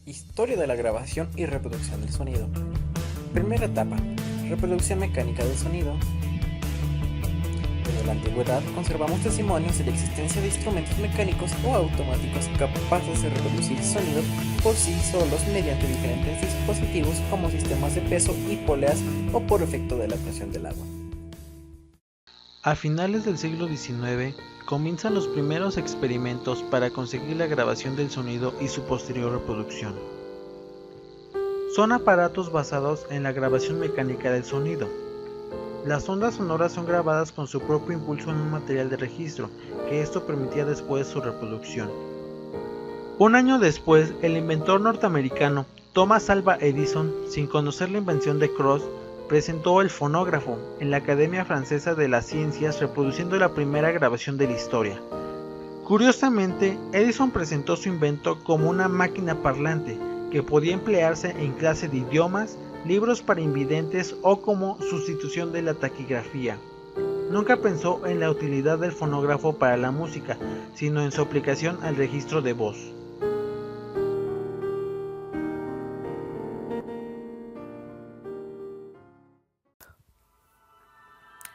Historia de la grabación y reproducción del sonido. Primera etapa. Reproducción mecánica del sonido. Desde la antigüedad conservamos testimonios de la existencia de instrumentos mecánicos o automáticos capaces de reproducir sonido por sí solos mediante diferentes dispositivos como sistemas de peso y poleas o por efecto de la presión del agua. A finales del siglo XIX comienzan los primeros experimentos para conseguir la grabación del sonido y su posterior reproducción. Son aparatos basados en la grabación mecánica del sonido. Las ondas sonoras son grabadas con su propio impulso en un material de registro, que esto permitía después su reproducción. Un año después, el inventor norteamericano Thomas Alva Edison, sin conocer la invención de Cross, presentó el fonógrafo en la Academia Francesa de las Ciencias, reproduciendo la primera grabación de la historia. Curiosamente, Edison presentó su invento como una máquina parlante que podía emplearse en clase de idiomas, libros para invidentes o como sustitución de la taquigrafía. Nunca pensó en la utilidad del fonógrafo para la música, sino en su aplicación al registro de voz.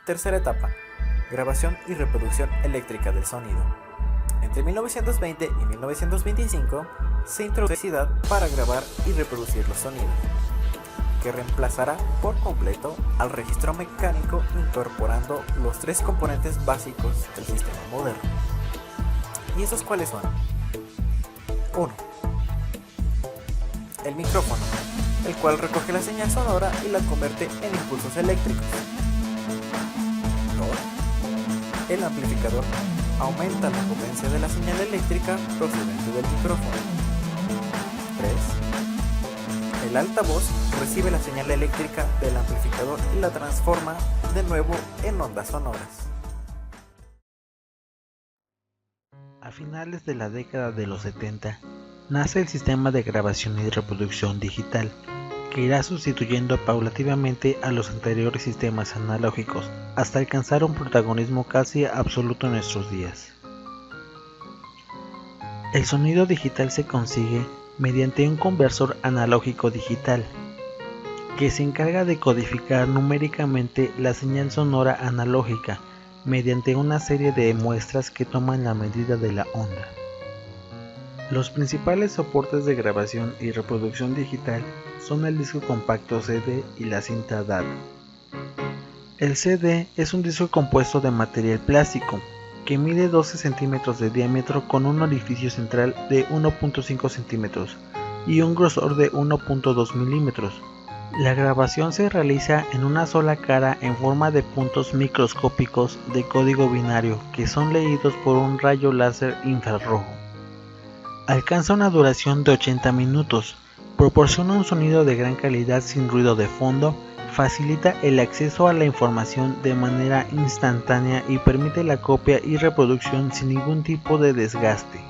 Tercera etapa. Grabación y reproducción eléctrica del sonido. Entre 1920 y 1925 se introdujo la necesidad para grabar y reproducir los sonidos, que reemplazará por completo al registro mecánico incorporando los tres componentes básicos del sistema moderno. ¿Y esos cuáles son? 1. El micrófono, el cual recoge la señal sonora y la convierte en impulsos eléctricos. 2. El amplificador aumenta la potencia de la señal eléctrica procedente del micrófono. 3. El altavoz recibe la señal eléctrica del amplificador y la transforma de nuevo en ondas sonoras. A finales de la década de los 70, nace el sistema de grabación y reproducción digital, que irá sustituyendo paulativamente a los anteriores sistemas analógicos, hasta alcanzar un protagonismo casi absoluto en nuestros días. El sonido digital se consigue mediante un conversor analógico digital, que se encarga de codificar numéricamente la señal sonora analógica mediante una serie de muestras que toman la medida de la onda. Los principales soportes de grabación y reproducción digital son el disco compacto CD y la cinta DAT. El CD es un disco compuesto de material plástico que mide 12 centímetros de diámetro con un orificio central de 1.5 centímetros y un grosor de 1.2 milímetros. La grabación se realiza en una sola cara en forma de puntos microscópicos de código binario que son leídos por un rayo láser infrarrojo. Alcanza una duración de 80 minutos, proporciona un sonido de gran calidad sin ruido de fondo, facilita el acceso a la información de manera instantánea y permite la copia y reproducción sin ningún tipo de desgaste.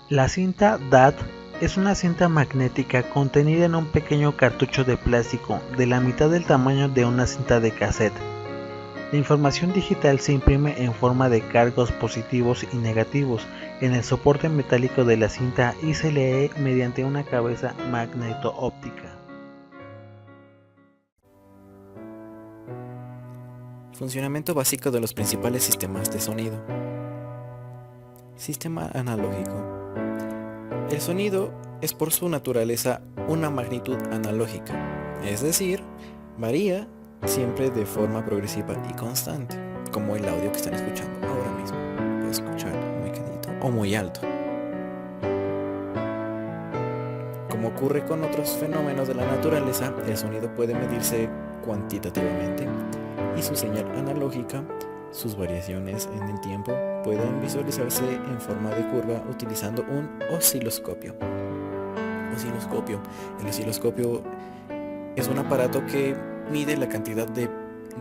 La cinta DAT es una cinta magnética contenida en un pequeño cartucho de plástico de la mitad del tamaño de una cinta de cassette. La información digital se imprime en forma de cargos positivos y negativos en el soporte metálico de la cinta y se lee mediante una cabeza magneto-óptica. Funcionamiento básico de los principales sistemas de sonido. Sistema analógico. El sonido es por su naturaleza una magnitud analógica, es decir, varía siempre de forma progresiva y constante, como el audio que están escuchando ahora mismo. Puede escuchar muy quedito o muy alto. Como ocurre con otros fenómenos de la naturaleza, el sonido puede medirse cuantitativamente y su señal analógica, sus variaciones en el tiempo, pueden visualizarse en forma de curva utilizando un osciloscopio. El osciloscopio es un aparato que mide la cantidad de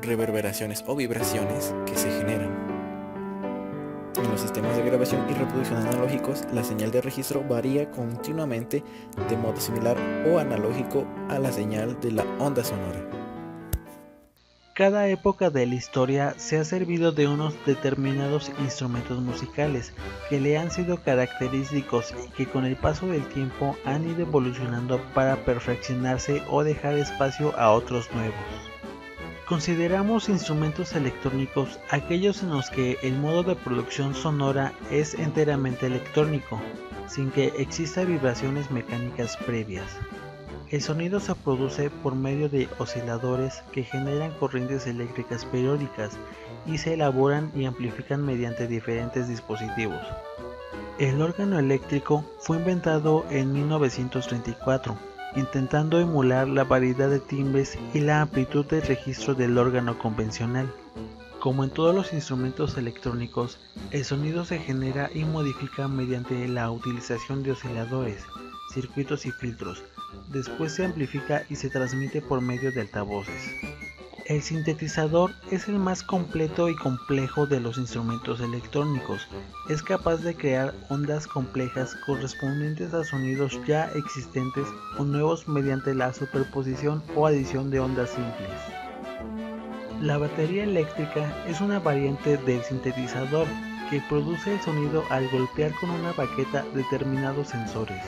reverberaciones o vibraciones que se generan. En los sistemas de grabación y reproducción analógicos, la señal de registro varía continuamente de modo similar o analógico a la señal de la onda sonora. Cada época de la historia se ha servido de unos determinados instrumentos musicales que le han sido característicos y que con el paso del tiempo han ido evolucionando para perfeccionarse o dejar espacio a otros nuevos. Consideramos instrumentos electrónicos aquellos en los que el modo de producción sonora es enteramente electrónico, sin que exista vibraciones mecánicas previas. El sonido se produce por medio de osciladores que generan corrientes eléctricas periódicas y se elaboran y amplifican mediante diferentes dispositivos. El órgano eléctrico fue inventado en 1934, intentando emular la variedad de timbres y la amplitud de registro del órgano convencional. Como en todos los instrumentos electrónicos, el sonido se genera y modifica mediante la utilización de osciladores, circuitos y filtros. Después se amplifica y se transmite por medio de altavoces. El sintetizador es el más completo y complejo de los instrumentos electrónicos. Es capaz de crear ondas complejas correspondientes a sonidos ya existentes o nuevos mediante la superposición o adición de ondas simples. La batería eléctrica es una variante del sintetizador que produce el sonido al golpear con una baqueta determinados sensores.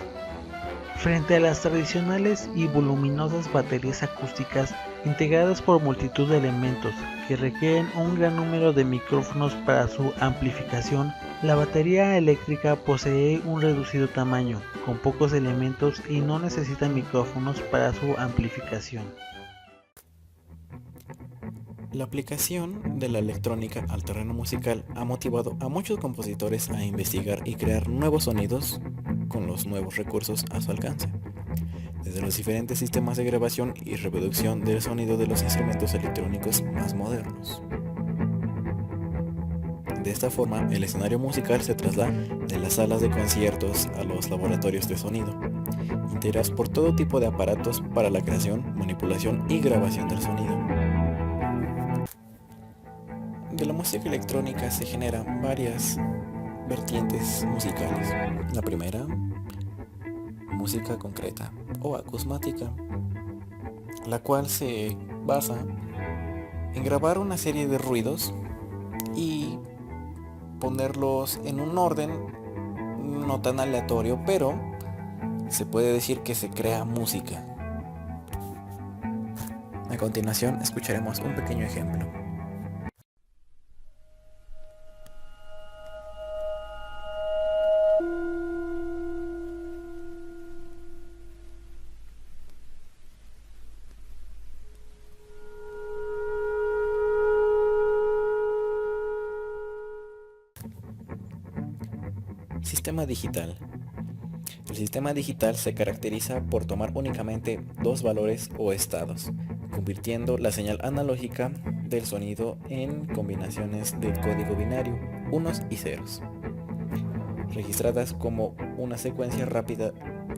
Frente a las tradicionales y voluminosas baterías acústicas integradas por multitud de elementos que requieren un gran número de micrófonos para su amplificación, la batería eléctrica posee un reducido tamaño, con pocos elementos y no necesita micrófonos para su amplificación. La aplicación de la electrónica al terreno musical ha motivado a muchos compositores a investigar y crear nuevos sonidos con los nuevos recursos a su alcance, desde los diferentes sistemas de grabación y reproducción del sonido de los instrumentos electrónicos más modernos. De esta forma, el escenario musical se traslada de las salas de conciertos a los laboratorios de sonido, integrados por todo tipo de aparatos para la creación, manipulación y grabación del sonido. De la música electrónica se generan varias vertientes musicales. La primera, música concreta o acusmática, la cual se basa en grabar una serie de ruidos y ponerlos en un orden no tan aleatorio, pero se puede decir que se crea música. A continuación escucharemos un pequeño ejemplo. Sistema digital. El sistema digital se caracteriza por tomar únicamente dos valores o estados, convirtiendo la señal analógica del sonido en combinaciones de código binario, unos y ceros, registradas como una secuencia rápida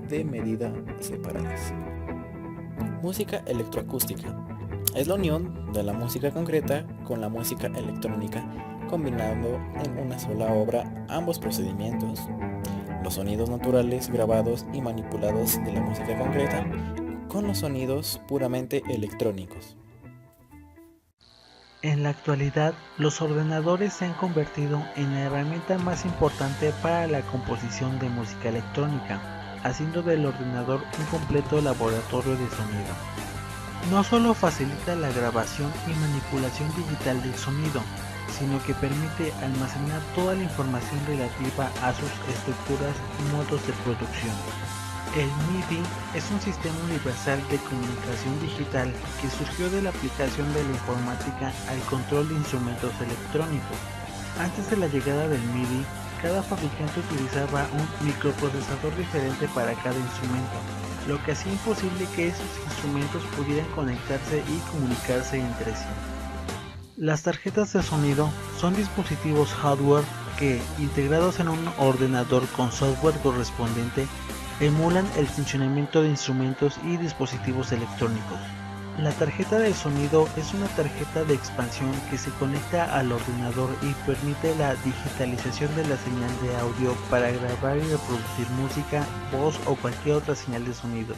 de medida separadas. Música electroacústica. Es la unión de la música concreta con la música electrónica, combinando en una sola obra ambos procedimientos, los sonidos naturales grabados y manipulados de la música concreta con los sonidos puramente electrónicos. En la actualidad, los ordenadores se han convertido en la herramienta más importante para la composición de música electrónica, haciendo del ordenador un completo laboratorio de sonido. No solo facilita la grabación y manipulación digital del sonido, sino que permite almacenar toda la información relativa a sus estructuras y modos de producción. El MIDI es un sistema universal de comunicación digital que surgió de la aplicación de la informática al control de instrumentos electrónicos. Antes de la llegada del MIDI, cada fabricante utilizaba un microprocesador diferente para cada instrumento, lo que hacía imposible que esos instrumentos pudieran conectarse y comunicarse entre sí. Las tarjetas de sonido son dispositivos hardware que, integrados en un ordenador con software correspondiente, emulan el funcionamiento de instrumentos y dispositivos electrónicos. La tarjeta de sonido es una tarjeta de expansión que se conecta al ordenador y permite la digitalización de la señal de audio para grabar y reproducir música, voz o cualquier otra señal de sonido.